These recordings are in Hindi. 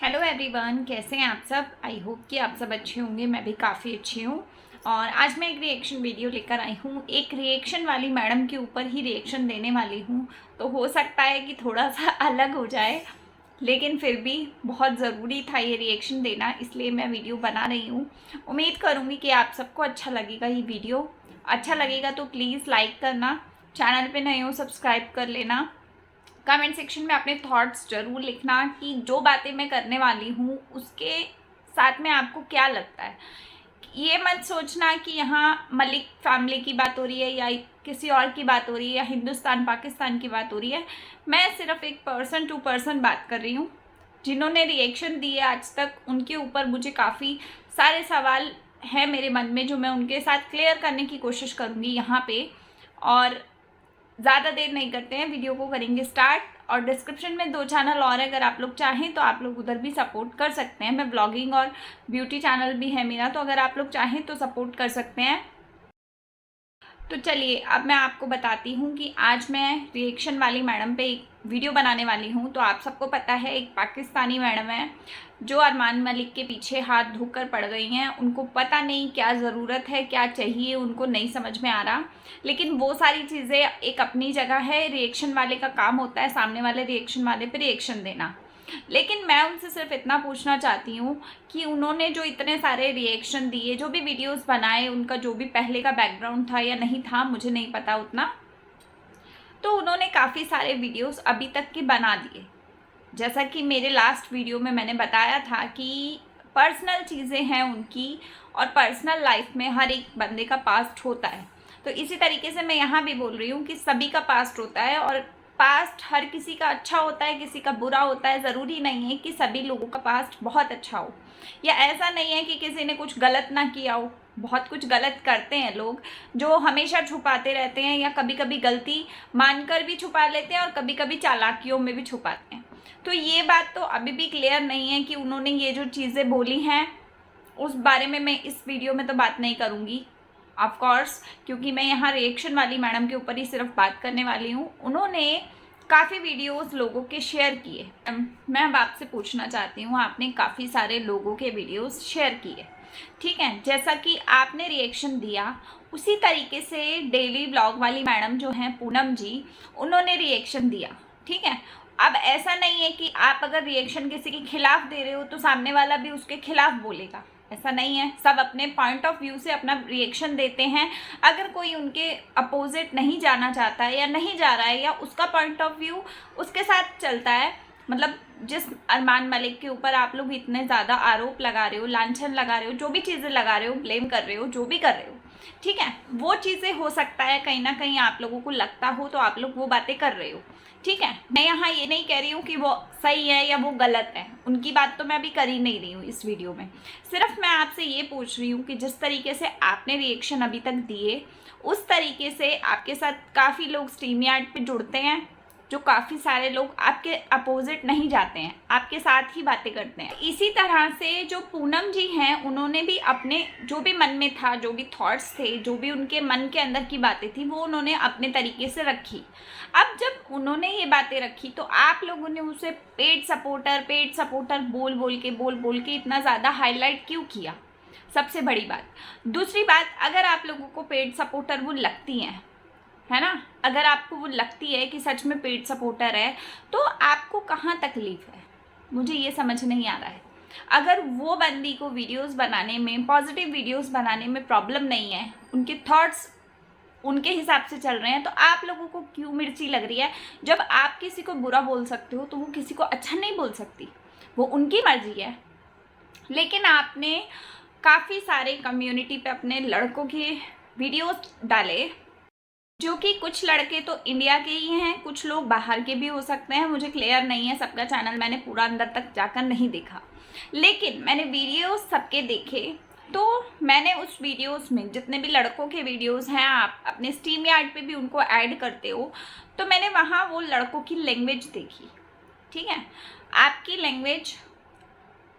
हेलो एवरीवन, कैसे हैं आप सब। आई होप कि आप सब अच्छे होंगे। मैं भी काफ़ी अच्छी हूँ और आज मैं एक रिएक्शन वीडियो लेकर आई हूँ। एक रिएक्शन वाली मैडम के ऊपर ही रिएक्शन देने वाली हूँ, तो हो सकता है कि थोड़ा सा अलग हो जाए, लेकिन फिर भी बहुत ज़रूरी था ये रिएक्शन देना, इसलिए मैं वीडियो बना रही हूँ। उम्मीद करूँगी कि आप सबको अच्छा लगेगा ये वीडियो। अच्छा लगेगा तो प्लीज़ लाइक करना, चैनल पे नए हो सब्सक्राइब कर लेना। कमेंट सेक्शन में अपने थॉट्स ज़रूर लिखना कि जो बातें मैं करने वाली हूँ उसके साथ में आपको क्या लगता है। ये मत सोचना कि यहाँ मलिक फैमिली की बात हो रही है या किसी और की बात हो रही है या हिंदुस्तान पाकिस्तान की बात हो रही है। मैं सिर्फ एक पर्सन टू पर्सन बात कर रही हूँ। जिन्होंने रिएक्शन दिए आज तक, उनके ऊपर मुझे काफ़ी सारे सवाल हैं मेरे मन में, जो मैं उनके साथ क्लियर करने की कोशिश करूँगी यहाँ पे। और ज़्यादा देर नहीं करते हैं, वीडियो को करेंगे स्टार्ट। और डिस्क्रिप्शन में 2 चैनल और है, अगर आप लोग चाहें तो आप लोग उधर भी सपोर्ट कर सकते हैं। मैं ब्लॉगिंग और ब्यूटी चैनल भी है मेरा, तो अगर आप लोग चाहें तो सपोर्ट कर सकते हैं। तो चलिए अब मैं आपको बताती हूँ कि आज मैं रिएक्शन वाली मैडम पे एक वीडियो बनाने वाली हूँ। तो आप सबको पता है, एक पाकिस्तानी मैडम है जो अरमान मलिक के पीछे हाथ धोकर पड़ गई हैं। उनको पता नहीं क्या ज़रूरत है, क्या चाहिए, उनको नहीं समझ में आ रहा। लेकिन वो सारी चीज़ें एक अपनी जगह है। रिएक्शन वाले का काम होता है सामने वाले रिएक्शन वाले पे रिएक्शन देना। लेकिन मैं उनसे सिर्फ इतना पूछना चाहती हूँ कि उन्होंने जो इतने सारे रिएक्शन दिए, जो भी वीडियोस बनाए, उनका जो भी पहले का बैकग्राउंड था या नहीं था, मुझे नहीं पता उतना, तो उन्होंने काफ़ी सारे वीडियोस अभी तक के बना दिए। जैसा कि मेरे लास्ट वीडियो में मैंने बताया था कि पर्सनल चीज़ें हैं उनकी, और पर्सनल लाइफ में हर एक बंदे का पास्ट होता है। तो इसी तरीके से मैं यहाँ भी बोल रही हूँ कि सभी का पास्ट होता है, और पास्ट हर किसी का अच्छा होता है, किसी का बुरा होता है। ज़रूरी नहीं है कि सभी लोगों का पास्ट बहुत अच्छा हो, या ऐसा नहीं है कि किसी ने कुछ गलत ना किया हो। बहुत कुछ गलत करते हैं लोग, जो हमेशा छुपाते रहते हैं, या कभी कभी गलती मानकर भी छुपा लेते हैं और कभी कभी चालाकियों में भी छुपाते हैं। तो ये बात तो अभी भी क्लियर नहीं है कि उन्होंने ये जो चीज़ें बोली हैं उस बारे में मैं इस वीडियो में तो बात नहीं करूँगी ऑफ कोर्स, क्योंकि मैं यहाँ रिएक्शन वाली मैडम के ऊपर ही सिर्फ बात करने वाली हूँ। उन्होंने काफ़ी वीडियोस लोगों के शेयर किए। मैं अब आपसे पूछना चाहती हूँ, आपने काफ़ी सारे लोगों के वीडियोस शेयर किए, ठीक है, जैसा कि आपने रिएक्शन दिया उसी तरीके से डेली ब्लॉग वाली मैडम जो हैं पूनम जी, उन्होंने रिएक्शन दिया, ठीक है। अब ऐसा नहीं है कि आप अगर रिएक्शन किसी के खिलाफ दे रहे हो तो सामने वाला भी उसके खिलाफ बोलेगा, ऐसा नहीं है। सब अपने पॉइंट ऑफ व्यू से अपना रिएक्शन देते हैं। अगर कोई उनके अपोजिट नहीं जाना चाहता है या नहीं जा रहा है, या उसका पॉइंट ऑफ व्यू उसके साथ चलता है, मतलब जिस अरमान मलिक के ऊपर आप लोग इतने ज़्यादा आरोप लगा रहे हो, लांछन लगा रहे हो, जो भी चीज़ें लगा रहे हो, ब्लेम कर रहे हो, जो भी कर रहे हो, ठीक है, वो चीज़ें हो सकता है कहीं ना कहीं आप लोगों को लगता हो तो आप लोग वो बातें कर रहे हो, ठीक है। मैं यहाँ ये नहीं कह रही हूँ कि वो सही है या वो गलत है, उनकी बात तो मैं अभी कर ही नहीं रही हूँ इस वीडियो में। सिर्फ मैं आपसे ये पूछ रही हूँ कि जिस तरीके से आपने रिएक्शन अभी तक दिए, उस तरीके से आपके साथ काफ़ी लोग स्ट्रीम यार्ड पे जुड़ते हैं, जो काफ़ी सारे लोग आपके अपोजिट नहीं जाते हैं, आपके साथ ही बातें करते हैं। इसी तरह से जो पूनम जी हैं, उन्होंने भी अपने जो भी मन में था, जो भी थॉट्स थे, जो भी उनके मन के अंदर की बातें थी, वो उन्होंने अपने तरीके से रखी। अब जब उन्होंने ये बातें रखी तो आप लोगों ने उसे पेड सपोर्टर बोल बोल के इतना ज़्यादा हाईलाइट क्यों किया? सबसे बड़ी बात। दूसरी बात, अगर आप लोगों को पेड सपोर्टर वो लगती हैं, है ना, अगर आपको वो लगती है कि सच में पेड सपोर्टर है, तो आपको कहाँ तकलीफ है? मुझे ये समझ नहीं आ रहा है। अगर वो बंदी को वीडियोस बनाने में, पॉजिटिव वीडियोस बनाने में प्रॉब्लम नहीं है, उनके थॉट्स उनके हिसाब से चल रहे हैं, तो आप लोगों को क्यों मिर्ची लग रही है? जब आप किसी को बुरा बोल सकते हो तो वो किसी को अच्छा नहीं बोल सकती, वो उनकी मर्जी है। लेकिन आपने काफ़ी सारे कम्युनिटी पे अपने लड़कों के वीडियोस डाले, जो कि कुछ लड़के तो इंडिया के ही हैं, कुछ लोग बाहर के भी हो सकते हैं, मुझे क्लियर नहीं है, सबका चैनल मैंने पूरा अंदर तक जाकर नहीं देखा। लेकिन मैंने वीडियोस सबके देखे, तो मैंने उस वीडियोस में जितने भी लड़कों के वीडियोस हैं, आप अपने स्ट्रीम यार्ड पे भी उनको ऐड करते हो, तो मैंने वहाँ वो लड़कों की लैंग्वेज देखी, ठीक है। आपकी लैंग्वेज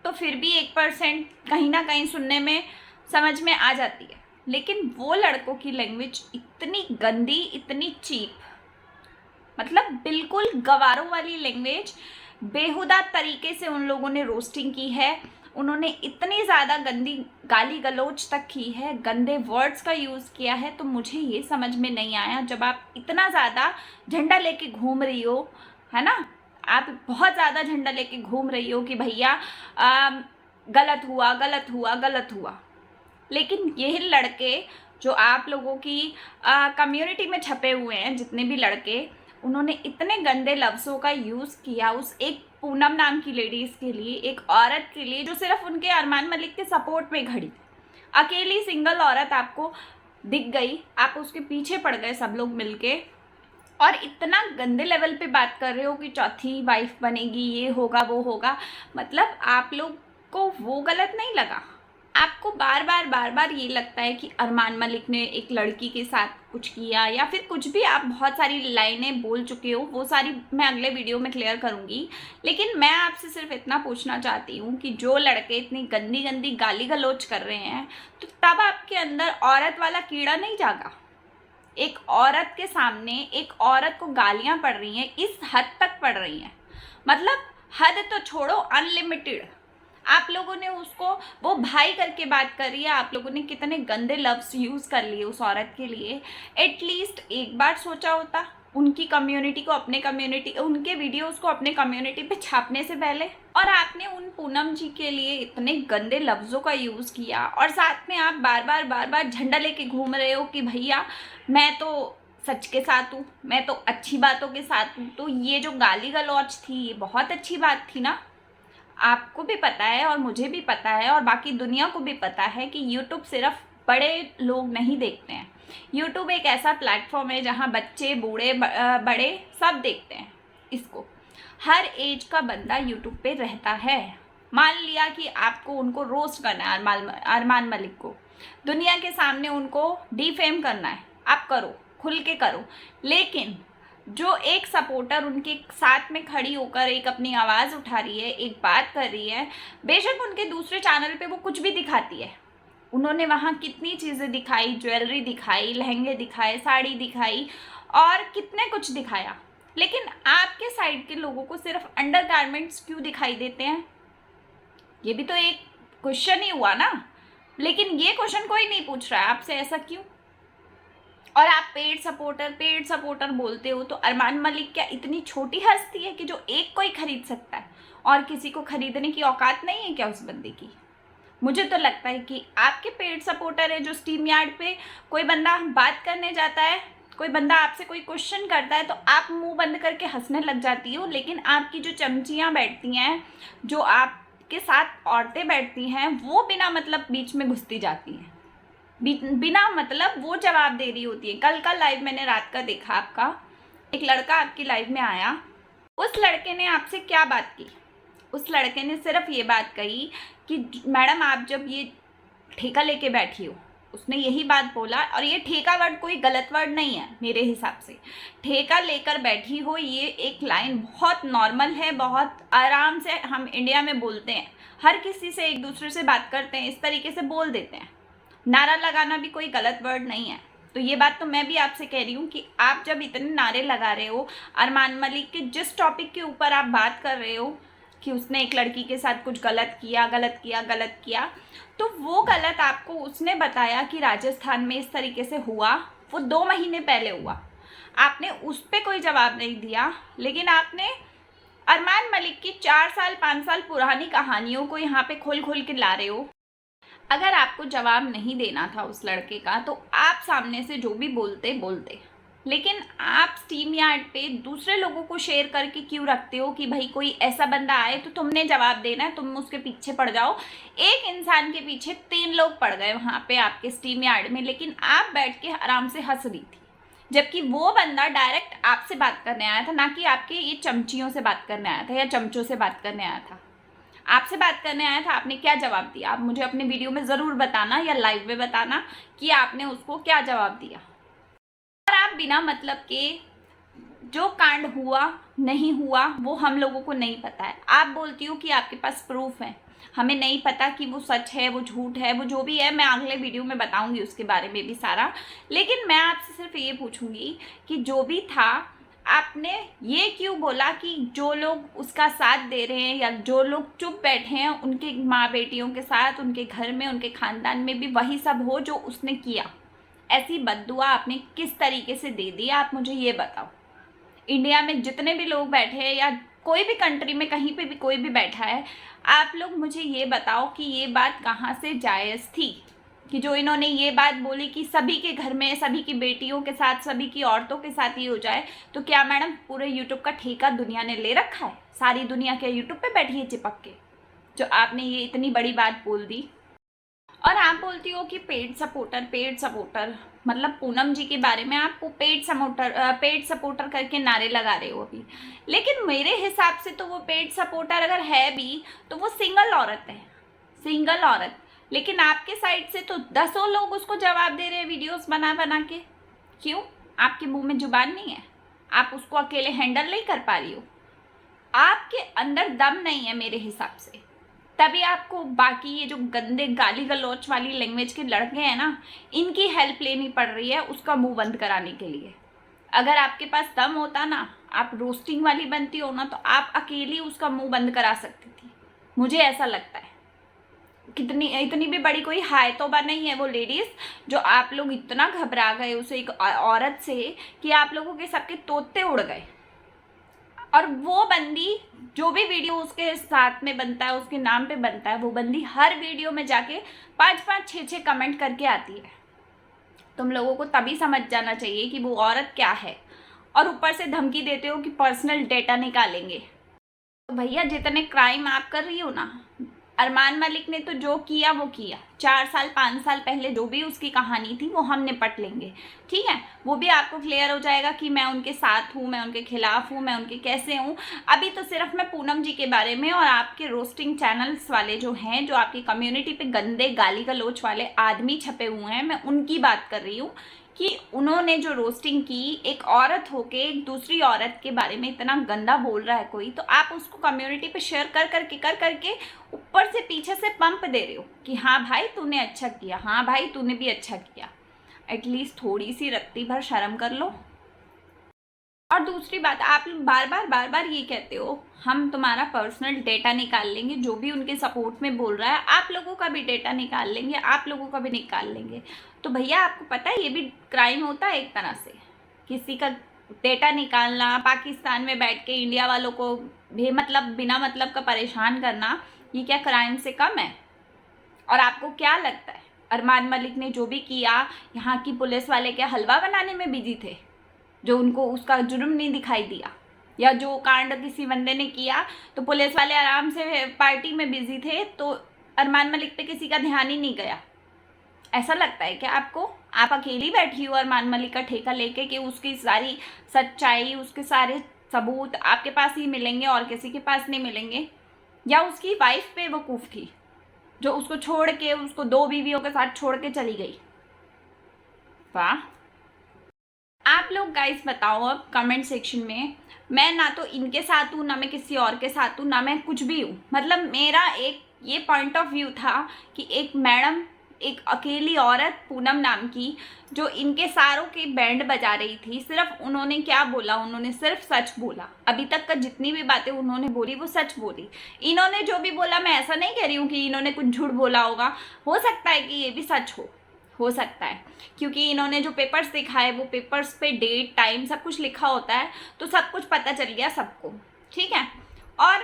तो फिर भी 1% कहीं ना कहीं सुनने में समझ में आ जाती है, लेकिन वो लड़कों की लैंग्वेज इतनी गंदी, इतनी चीप, मतलब बिल्कुल गवारों वाली लैंग्वेज। बेहुदा तरीके से उन लोगों ने रोस्टिंग की है, उन्होंने इतनी ज़्यादा गंदी गाली गलौज तक की है, गंदे वर्ड्स का यूज़ किया है। तो मुझे ये समझ में नहीं आया, जब आप इतना ज़्यादा झंडा लेके घूम रही हो, है ना, आप बहुत ज़्यादा झंडा लेके घूम रही हो कि भैया गलत हुआ गलत हुआ गलत हुआ, लेकिन ये लड़के जो आप लोगों की कम्युनिटी में छपे हुए हैं, जितने भी लड़के, उन्होंने इतने गंदे लफ्ज़ों का यूज़ किया उस एक पूनम नाम की लेडीज़ के लिए, एक औरत के लिए जो सिर्फ उनके अरमान मलिक के सपोर्ट में खड़ी। अकेली सिंगल औरत आपको दिख गई, आप उसके पीछे पड़ गए सब लोग मिलके, और इतना गंदे लेवल पे बात कर रहे हो कि चौथी वाइफ बनेगी, ये होगा वो होगा। मतलब आप लोग को वो गलत नहीं लगा? आपको बार बार ये लगता है कि अरमान मलिक ने एक लड़की के साथ कुछ किया, या फिर कुछ भी आप बहुत सारी लाइनें बोल चुके हो, वो सारी मैं अगले वीडियो में क्लियर करूँगी। लेकिन मैं आपसे सिर्फ इतना पूछना चाहती हूँ कि जो लड़के इतनी गंदी गंदी गाली गलौज कर रहे हैं, तो तब आपके अंदर औरत वाला कीड़ा नहीं जागा? एक औरत के सामने एक औरत को गालियाँ पड़ रही हैं, इस हद तक पड़ रही हैं, मतलब हद तो छोड़ो, अनलिमिटेड। आप लोगों ने उसको वो भाई करके बात कर रही है, आप लोगों ने कितने गंदे लफ्ज़ यूज़ कर लिए उस औरत के लिए। एटलीस्ट एक बार सोचा होता उनकी कम्युनिटी को, अपने कम्युनिटी, उनके वीडियोस को अपने कम्युनिटी पे छापने से पहले। और आपने उन पूनम जी के लिए इतने गंदे लफ्ज़ों का यूज़ किया, और साथ में आप बार बार झंडा लेके घूम रहे हो कि भैया मैं तो सच के साथ हूँ, मैं तो अच्छी बातों के साथ हूँ। तो ये जो गाली गलौज थी, ये बहुत अच्छी बात थी ना? आपको भी पता है और मुझे भी पता है और बाकी दुनिया को भी पता है कि यूट्यूब सिर्फ बड़े लोग नहीं देखते हैं। यूट्यूब एक ऐसा प्लेटफॉर्म है जहाँ बच्चे, बूढ़े, बड़े सब देखते हैं इसको। हर एज का बंदा यूट्यूब पे रहता है। मान लिया कि आपको उनको रोस्ट करना है, अरमान मलिक को दुनिया के सामने उनको डिफेम करना है, आप करो, खुल के करो। लेकिन जो एक सपोर्टर उनके साथ में खड़ी होकर एक अपनी आवाज़ उठा रही है, एक बात कर रही है, बेशक उनके दूसरे चैनल पे वो कुछ भी दिखाती है, उन्होंने वहाँ कितनी चीज़ें दिखाई, ज्वेलरी दिखाई, लहंगे दिखाए, साड़ी दिखाई और कितने कुछ दिखाया, लेकिन आपके साइड के लोगों को सिर्फ अंडरगारमेंट्स क्यों दिखाई देते हैं? ये भी तो एक क्वेश्चन ही हुआ ना। लेकिन ये क्वेश्चन कोई नहीं पूछ रहा है आपसे, ऐसा क्यों? और आप पेड सपोर्टर बोलते हो, तो अरमान मलिक क्या इतनी छोटी हस्ती है कि जो एक को ही खरीद सकता है और किसी को खरीदने की औकात नहीं है क्या उस बंदे की? मुझे तो लगता है कि आपके पेड सपोर्टर है, जो स्ट्रीम यार्ड पे कोई बंदा बात करने जाता है, कोई बंदा आपसे कोई क्वेश्चन करता है, तो आप मुंह बंद करके हंसने लग जाती हो। लेकिन आपकी जो चमचियाँ बैठती हैं, जो आपके साथ औरतें बैठती हैं, वो बिना मतलब बीच में घुसती जाती हैं, बिना मतलब वो जवाब दे रही होती है। कल का लाइव मैंने रात का देखा आपका, एक लड़का आपकी लाइव में आया, उस लड़के ने आपसे क्या बात की? उस लड़के ने सिर्फ ये बात कही कि मैडम आप जब ये ठेका लेके बैठी हो, उसने यही बात बोला। और ये ठेका वर्ड कोई गलत वर्ड नहीं है मेरे हिसाब से, ठेका लेकर बैठी हो, ये एक लाइन बहुत नॉर्मल है, बहुत आराम से हम इंडिया में बोलते हैं, हर किसी से एक दूसरे से बात करते हैं, इस तरीके से बोल देते हैं। नारा लगाना भी कोई गलत वर्ड नहीं है। तो ये बात तो मैं भी आपसे कह रही हूँ कि आप जब इतने नारे लगा रहे हो, अरमान मलिक के जिस टॉपिक के ऊपर आप बात कर रहे हो कि उसने एक लड़की के साथ कुछ गलत किया, तो वो गलत आपको उसने बताया कि राजस्थान में इस तरीके से हुआ, वो 2 महीने पहले हुआ, आपने उस पर कोई जवाब नहीं दिया। लेकिन आपने अरमान मलिक की 4 साल 5 साल पुरानी कहानियों को यहाँ पे खोल खोल के ला रहे हो। अगर आपको जवाब नहीं देना था उस लड़के का, तो आप सामने से जो भी बोलते, लेकिन आप स्ट्रीम यार्ड पे दूसरे लोगों को शेयर करके क्यों रखते हो कि भाई कोई ऐसा बंदा आए तो तुमने जवाब देना है, तुम उसके पीछे पड़ जाओ। एक इंसान के पीछे 3 लोग पड़ गए वहाँ पे आपके स्ट्रीम यार्ड में, लेकिन आप बैठ के आराम से हंस रही थी, जबकि वो बंदा डायरेक्ट आपसे बात करने आया था, ना कि आपके ये चमचियों से बात करने आया था या चमचों से बात करने आया था। आपसे बात करने आया था, आपने क्या जवाब दिया? आप मुझे अपने वीडियो में ज़रूर बताना या लाइव में बताना कि आपने उसको क्या जवाब दिया। और आप बिना मतलब के जो कांड हुआ नहीं हुआ वो हम लोगों को नहीं पता है। आप बोलती हो कि आपके पास प्रूफ है, हमें नहीं पता कि वो सच है, वो झूठ है, वो जो भी है, मैं अगले वीडियो में बताऊंगी उसके बारे में भी सारा। लेकिन मैं आपसे सिर्फ ये पूछूंगी कि जो भी था, आपने ये क्यों बोला कि जो लोग उसका साथ दे रहे हैं या जो लोग चुप बैठे हैं उनके माँ बेटियों के साथ, उनके घर में, उनके खानदान में भी वही सब हो जो उसने किया? ऐसी बद्दुआ आपने किस तरीके से दे दी, आप मुझे ये बताओ। इंडिया में जितने भी लोग बैठे हैं या कोई भी कंट्री में कहीं पे भी कोई भी बैठा है, आप लोग मुझे ये बताओ कि ये बात कहाँ से जायज़ थी कि जो इन्होंने ये बात बोली कि सभी के घर में, सभी की बेटियों के साथ, सभी की औरतों के साथ ये हो जाए। तो क्या मैडम पूरे यूट्यूब का ठेका दुनिया ने ले रखा है? सारी दुनिया क्या यूट्यूब पे बैठी है चिपक के, जो आपने ये इतनी बड़ी बात बोल दी? और आप बोलती हो कि पेड सपोर्टर, मतलब पूनम जी के बारे में आप पेड सपोर्टर करके नारे लगा रहे हो अभी। लेकिन मेरे हिसाब से तो वो पेड सपोर्टर अगर है भी तो वो सिंगल औरत है, सिंगल औरत। लेकिन आपके साइड से तो दसों लोग उसको जवाब दे रहे हैं वीडियोस बना बना के। क्यों? आपके मुंह में जुबान नहीं है? आप उसको अकेले हैंडल नहीं कर पा रही हो? आपके अंदर दम नहीं है मेरे हिसाब से, तभी आपको बाकी ये जो गंदे गाली गलौच वाली लैंग्वेज के लड़के हैं ना, इनकी हेल्प लेनी पड़ रही है उसका मुंह बंद कराने के लिए। अगर आपके पास दम होता ना, आप रोस्टिंग वाली बनती हो ना, तो आप अकेली उसका मुंह बंद करा सकती थी, मुझे ऐसा लगता है। इतनी भी बड़ी कोई हायतोबा नहीं है वो लेडीज, जो आप लोग इतना घबरा गए उसे एक औरत से कि आप लोगों के सबके तोते उड़ गए। और वो बंदी जो भी वीडियो उसके साथ में बनता है, उसके नाम पे बनता है, वो बंदी हर वीडियो में जाके 5-5 6-6 कमेंट करके आती है। तुम लोगों को तभी समझ जाना चाहिए कि वो औरत क्या है। और ऊपर से धमकी देते हो कि पर्सनल डेटा निकालेंगे। तो भैया जितने क्राइम आप कर रही हो ना, अरमान मलिक ने तो जो किया वो किया। 4 साल 5 साल पहले जो भी उसकी कहानी थी वो हम निपट लेंगे, ठीक है? वो भी आपको क्लियर हो जाएगा कि मैं उनके साथ हूँ, मैं उनके खिलाफ हूँ, मैं उनके कैसे हूँ। अभी तो सिर्फ मैं पूनम जी के बारे में और आपके रोस्टिंग चैनल्स वाले जो हैं, जो आपकी कम्युनिटी पे गंदे गाली गलौच वाले आदमी छपे हुए हैं, मैं उनकी बात कर रही हूँ कि उन्होंने जो रोस्टिंग की, एक औरत होके एक दूसरी औरत के बारे में इतना गंदा बोल रहा है कोई, तो आप उसको कम्युनिटी पे शेयर कर करके ऊपर से पीछे से पंप दे रहे हो कि हाँ भाई तूने अच्छा किया, हाँ भाई तूने भी अच्छा किया। एटलीस्ट थोड़ी सी रत्ती भर शर्म कर लो। और दूसरी बात, आप बार बार ये कहते हो हम तुम्हारा पर्सनल डेटा निकाल लेंगे, जो भी उनके सपोर्ट में बोल रहा है आप लोगों का भी डेटा निकाल लेंगे, आप लोगों का भी निकाल लेंगे। तो भैया आपको पता है ये भी क्राइम होता है एक तरह से, किसी का डेटा निकालना, पाकिस्तान में बैठ के इंडिया वालों को बिना मतलब का परेशान करना, ये क्या क्राइम से कम है? और आपको क्या लगता है अरमान मलिक ने जो भी किया, यहाँ की पुलिस वाले क्या हलवा बनाने में बिजी थे, जो उनको उसका जुर्म नहीं दिखाई दिया? या जो कांड किसी बंदे ने किया तो पुलिस वाले आराम से पार्टी में बिजी थे, तो अरमान मलिक पे किसी का ध्यान ही नहीं गया? ऐसा लगता है क्या आपको? आप अकेली बैठी हो अरमान मलिक का ठेका लेके कि उसकी सारी सच्चाई, उसके सारे सबूत आपके पास ही मिलेंगे और किसी के पास नहीं मिलेंगे? या उसकी वाइफ बेवकूफ़ थी जो उसको छोड़ के, उसको 2 बीवियों के साथ छोड़ के चली गई? वाह! आप लोग गाइस बताओ अब कमेंट सेक्शन में। मैं ना तो इनके साथ हूँ, ना मैं किसी और के साथ हूँ, ना मैं कुछ भी हूँ। मतलब मेरा एक ये पॉइंट ऑफ व्यू था कि एक मैडम, एक अकेली औरत पूनम नाम की, जो इनके सारों की बैंड बजा रही थी, सिर्फ उन्होंने क्या बोला? उन्होंने सिर्फ सच बोला। अभी तक का जितनी भी बातें उन्होंने बोली वो सच बोली। इन्होंने जो भी बोला, मैं ऐसा नहीं कह रही हूँ कि इन्होंने कुछ झूठ बोला होगा, हो सकता है कि ये भी सच हो सकता है, क्योंकि इन्होंने जो पेपर्स दिखाए वो पेपर्स पे डेट टाइम सब कुछ लिखा होता है, तो सब कुछ पता चल गया सबको, ठीक है? और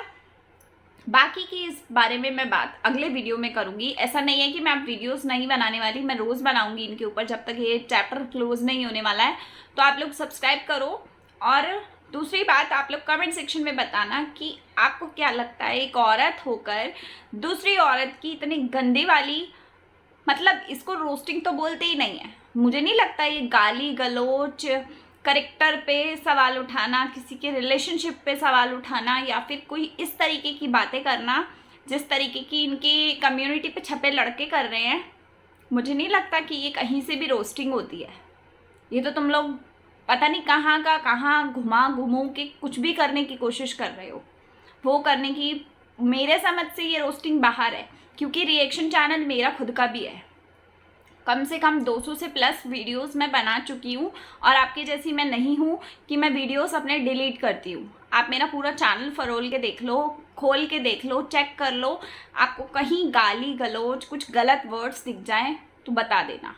बाकी की इस बारे में मैं बात अगले वीडियो में करूँगी। ऐसा नहीं है कि मैं अब वीडियोस नहीं बनाने वाली, मैं रोज़ बनाऊँगी इनके ऊपर जब तक ये चैप्टर क्लोज नहीं होने वाला है। तो आप लोग सब्सक्राइब करो। और दूसरी बात, आप लोग कमेंट सेक्शन में बताना कि आपको क्या लगता है, एक औरत होकर दूसरी औरत की इतनी गंदी वाली, मतलब इसको रोस्टिंग तो बोलते ही नहीं है, मुझे नहीं लगता ये गाली गलौच, करेक्टर पे सवाल उठाना, किसी के रिलेशनशिप पे सवाल उठाना, या फिर कोई इस तरीके की बातें करना जिस तरीके की इनकी कम्युनिटी पे छपे लड़के कर रहे हैं, मुझे नहीं लगता कि ये कहीं से भी रोस्टिंग होती है। ये तो तुम लोग पता नहीं कहाँ का कहाँ घुमू के कुछ भी करने की कोशिश कर रहे हो। वो करने की, मेरे समझ से ये रोस्टिंग बाहर है, क्योंकि रिएक्शन चैनल मेरा खुद का भी है। कम से कम 200 से प्लस वीडियोस मैं बना चुकी हूँ, और आपके जैसी मैं नहीं हूँ कि मैं वीडियोस अपने डिलीट करती हूँ। आप मेरा पूरा चैनल फरोल के देख लो, खोल के देख लो, चेक कर लो, आपको कहीं गाली गलौज कुछ गलत वर्ड्स दिख जाएं तो बता देना।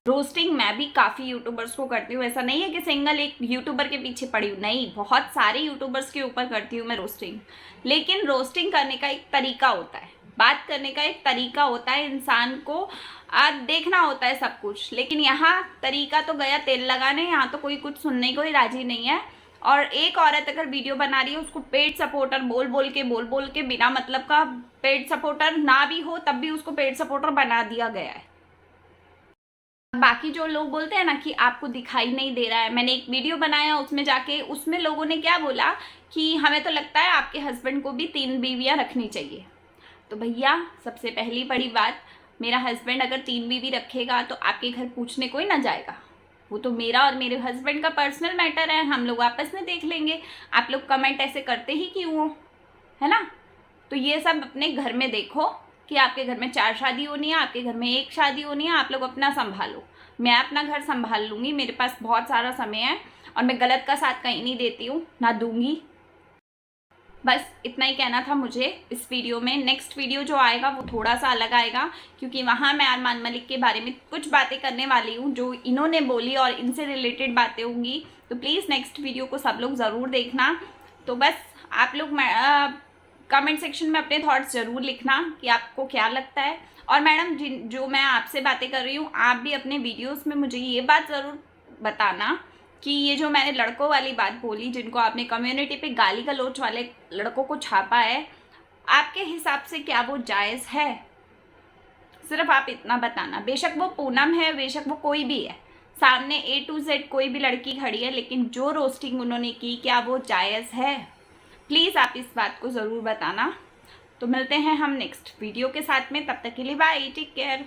रोस्टिंग मैं भी काफ़ी यूट्यूबर्स को करती हूँ, ऐसा नहीं है कि सिंगल एक यूट्यूबर के पीछे पड़ी हूँ, नहीं, बहुत सारे यूट्यूबर्स के ऊपर करती हूँ मैं रोस्टिंग। लेकिन रोस्टिंग करने का एक तरीका होता है, बात करने का एक तरीका होता है, इंसान को देखना होता है सब कुछ। लेकिन यहाँ तरीका तो गया तेल लगाने, यहाँ तो कोई कुछ सुनने को ही राजी नहीं है। और एक औरत अगर वीडियो बना रही है, उसको पेड सपोर्टर बोल बोल के बिना मतलब का, पेड सपोर्टर ना भी हो तब भी उसको पेड सपोर्टर बना दिया गया है। बाकी जो लोग बोलते हैं ना कि आपको दिखाई नहीं दे रहा है, मैंने एक वीडियो बनाया उसमें जाके, उसमें लोगों ने क्या बोला कि हमें तो लगता है आपके हस्बैंड को भी 3 बीवियां रखनी चाहिए। तो भैया सबसे पहली बड़ी बात, मेरा हस्बैंड अगर 3 बीवी रखेगा तो आपके घर पूछने कोई ना जाएगा, वो तो मेरा और मेरे हस्बैंड का पर्सनल मैटर है, हम लोग आपस में देख लेंगे। आप लोग कमेंट ऐसे करते ही क्यों हो, है ना? तो ये सब अपने घर में देखो कि आपके घर में 4 शादी होनी है, आपके घर में 1 शादी होनी है, आप लोग अपना संभालो। मैं अपना घर संभाल लूँगी, मेरे पास बहुत सारा समय है, और मैं गलत का साथ कहीं नहीं देती हूँ, ना दूंगी। बस इतना ही कहना था मुझे इस वीडियो में। नेक्स्ट वीडियो जो आएगा वो थोड़ा सा अलग आएगा, क्योंकि वहाँ मैं अरमान मलिक के बारे में कुछ बातें करने वाली हूँ जो इन्होंने बोली, और इनसे रिलेटेड बातें होंगी। तो प्लीज़ नेक्स्ट वीडियो को सब लोग ज़रूर देखना। तो बस आप लोग कमेंट सेक्शन में अपने थॉट्स ज़रूर लिखना कि आपको क्या लगता है। और मैडम जो मैं आपसे बातें कर रही हूँ, आप भी अपने वीडियोस में मुझे ये बात ज़रूर बताना कि ये जो मैंने लड़कों वाली बात बोली, जिनको आपने कम्युनिटी पे गाली गलौज वाले लड़कों को छापा है, आपके हिसाब से क्या वो जायज़ है? सिर्फ आप इतना बताना। बेशक वो पूनम है, बेशक वो कोई भी है, सामने A to Z कोई भी लड़की खड़ी है, लेकिन जो रोस्टिंग उन्होंने की, क्या वो जायज़ है? प्लीज़ आप इस बात को ज़रूर बताना। तो मिलते हैं हम नेक्स्ट वीडियो के साथ में, तब तक के लिए बाय, टेक केयर।